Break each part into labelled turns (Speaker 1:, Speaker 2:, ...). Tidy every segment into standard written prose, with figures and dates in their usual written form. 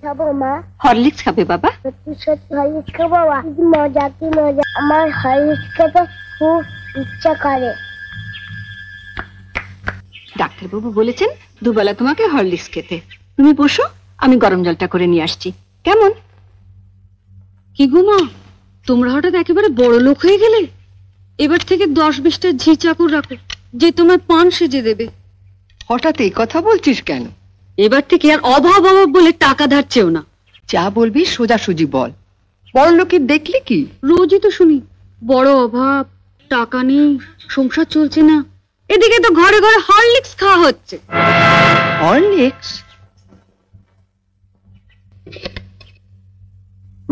Speaker 1: খাবো মা?
Speaker 2: হরলিক্স খাবে বাবা?
Speaker 1: সত্যি সত্যি হরলিক্স খাবো বাবা? কি মজা কি মজা, আমার হরলিক্স খেতে খুব ইচ্ছা করে।
Speaker 2: ডাক্তারবাবু বলেছেন দুবেলা তোমাকে হরলিক্স খেতে। তুমি বসো, আমি গরম জলটা করে নিয়ে আসছি। কেমন?
Speaker 3: কি গো মা, তোমরা হঠাৎ একেবারে বড় লোক হয়ে গেলে? এবার থেকে 10-20টা ঝি চাকর রাখো, যে তোমার পান সেজে দেবে।
Speaker 4: হঠাৎ এই কথা বলছিস কেন?
Speaker 3: এবার থেকে আর অভাব অভাব বলে টাকা ধার চেও না।
Speaker 4: যা বলবি সোজাসুজি বল। বড় লোকের দেখলি কি?
Speaker 3: রোজই তো শুনি বড় অভাব, টাকা নেই, সংসার চলছে না। এদিকে তো ঘরে ঘরে হরলিক্স খাওয়া হচ্ছে।
Speaker 4: হরলিক্স?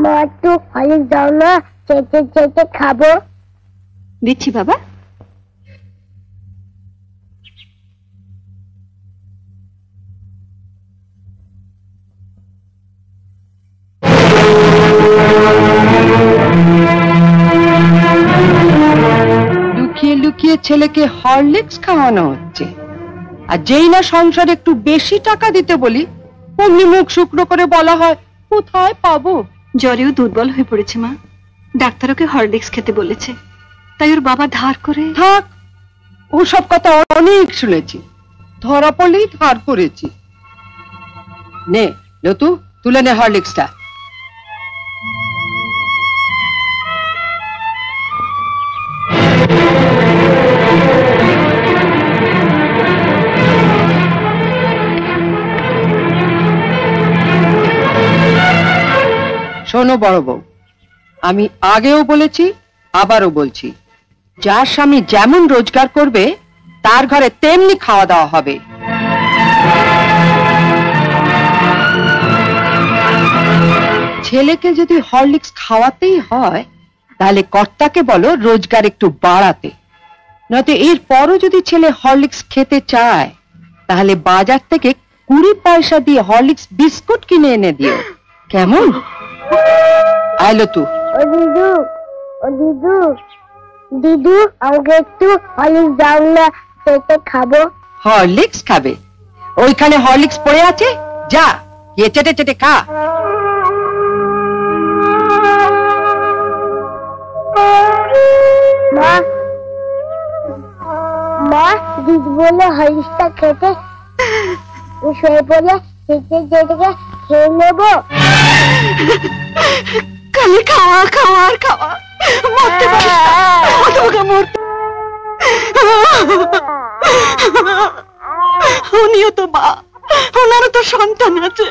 Speaker 1: মা একটু হরলিক্স দাও না, চেটে চেটে খাবো।
Speaker 2: দিচ্ছি বাবা।
Speaker 4: লুকিয়ে লুকিয়ে ছেলেকে হরলিক্স খাওয়ানো হচ্ছে, আর যেই না সংসারে একটু বেশি টাকা দিতে বলি অমনি মুখ শুকনো করে বলা হয় কোথায় পাবো।
Speaker 2: জ্বরেও দুর্বল হয়ে পড়েছে মা, ডাক্তার ওকে হরলিক্স খেতে বলেছে, তাই ওর বাবা ধার করে।
Speaker 4: থাক, ওসব কথা অনেক শুনেছি, ধরা পড়লেই ধার করেছি। নে লতু, তুলে নে হরলিক্সটা। শোনো বড় বউ, আমি আগেও বলেছি আবারও বলছি, যার স্বামী যেমন রোজগার করবে তার ঘরে তেমনি খাওয়া দাওয়া হবে। ছেলেকে যদি হরলিক্স খাওয়াতেই হয় তাহলে কর্তাকে বলো রোজগার একটু বাড়াতে, নয়তো এর পরও যদি ছেলে হরলিক্স খেতে চায় তাহলে বাজার থেকে 20 পয়সা দিয়ে হরলিক্স বিস্কুট কিনে এনে দিও, কেমন? আইলো তু।
Speaker 1: ও দিদু, ও দিদু, দিদু আমাকে একটু হরলিক্স দাও না, চেটে খাবো।
Speaker 4: হরলিক্স খাবে? ওইখানে হরলিক্স পড়ে আছে, যা গিয়ে চেটে চেটে খা।
Speaker 1: মা, মা দিদি বলে হরলিক্সটা খেতে, শুয়ে পড়লে চেটে চেটে খেয়ে নেবো।
Speaker 2: খালি খাওয়া খাওয়া আর খাওয়া, মরতে পারিস না, তোমাকে মরতে। উনিও তো মা, ওনারও তো সন্তান আছে।